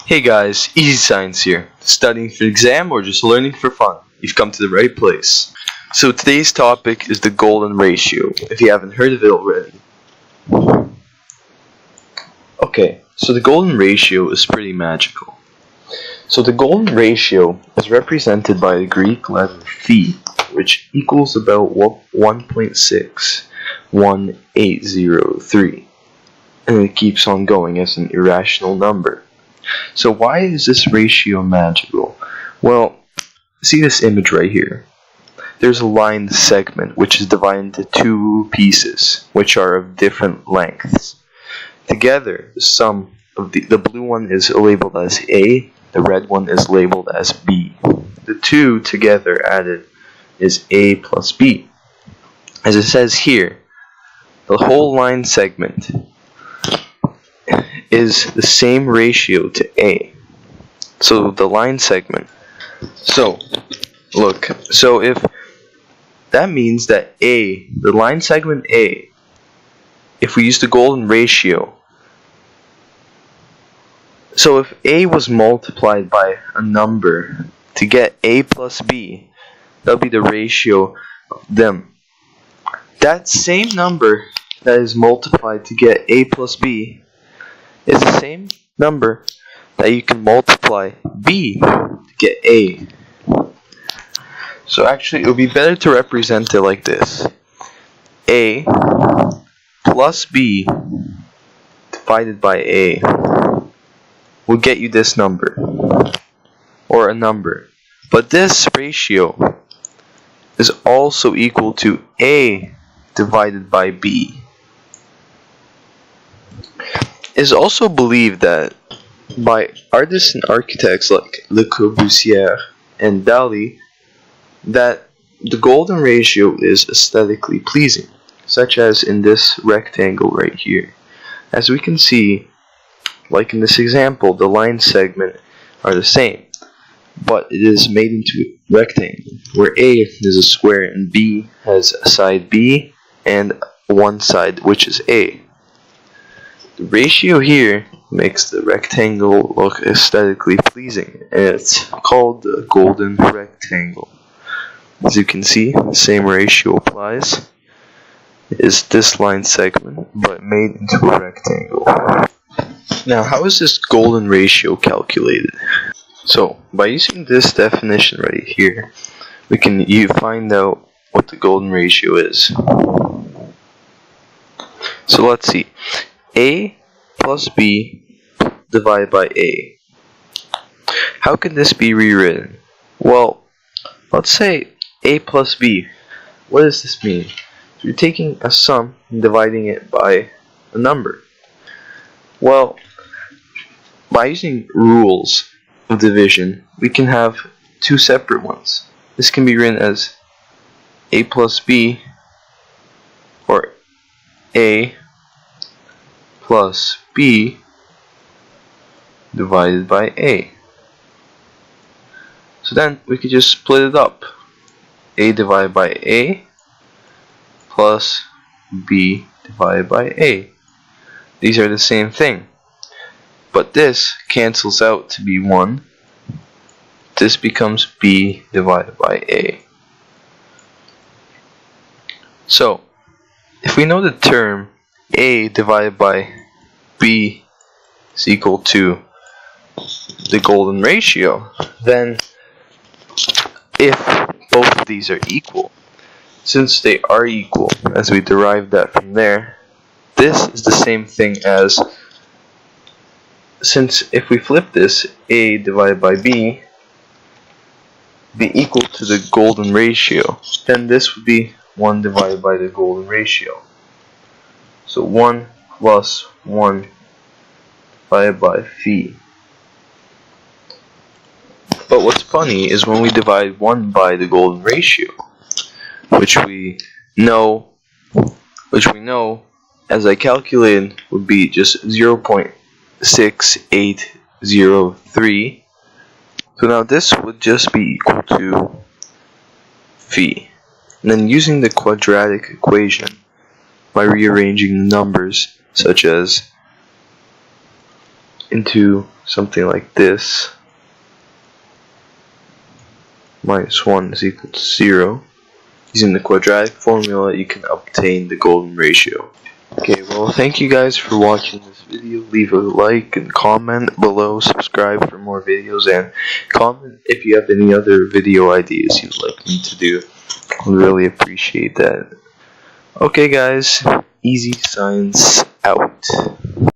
Hey guys, Easy Science here. Studying for an exam or just learning for fun? You've come to the right place. So today's topic is the golden ratio, if you haven't heard of it already. Okay, so the golden ratio is pretty magical. So the golden ratio is represented by the Greek letter phi, which equals about 1.61803. And it keeps on going as an irrational number. So why is this ratio magical? Well, see this image right here. There's a line segment which is divided into two pieces which are of different lengths. Together, the sum of the blue one is labeled as A, the red one is labeled as B. The two together added is A plus B. As it says here, the whole line segment is the same ratio to A. So the line segment. So if that means that A, the line segment A, if we use the golden ratio, so if A was multiplied by a number to get A plus B, that would be the ratio of them. That same number that is multiplied to get A plus B is the same number that you can multiply B to get A. So actually it would be better to represent it like this. A plus B divided by A will get you this number, or a number. But this ratio is also equal to A divided by B. It is also believed that by artists and architects like Le Corbusier and Dali that the golden ratio is aesthetically pleasing, such as in this rectangle right here. As we can see, like in this example, the line segment are the same, but it is made into a rectangle, where A is a square and B has a side B and one side which is A. The ratio here makes the rectangle look aesthetically pleasing, and it's called the golden rectangle. As you can see, the same ratio applies. It is this line segment, but made into a rectangle. Now, how is this golden ratio calculated? So, by using this definition right here, we can find out what the golden ratio is. So let's see. A plus B divided by A. How can this be rewritten? Well, let's say A plus B. What does this mean? So you're taking a sum and dividing it by a number. Well, by using rules of division, we can have two separate ones. This can be written as A plus B, or A plus B divided by A. So then we could just split it up. A divided by A plus B divided by A. These are the same thing. But this cancels out to be 1. This becomes B divided by A. So, if we know the term A divided by B is equal to the golden ratio, then if both of these are equal, since they are equal, as we derived that from there, this is the same thing as, since if we flip this, A divided by B be equal to the golden ratio, then this would be 1 divided by the golden ratio. So 1 plus 1 divided by phi. But what's funny is when we divide 1 by the golden ratio, which we know as I calculated would be just 0.6803. So now this would just be equal to phi. And then using the quadratic equation, by rearranging the numbers, such as into something like this. -1 is equal to 0. Using the quadratic formula, you can obtain the golden ratio. Okay, well, thank you guys for watching this video. Leave a like and comment below. Subscribe for more videos, and comment if you have any other video ideas you'd like me to do. I would really appreciate that. Okay, guys, easy science out.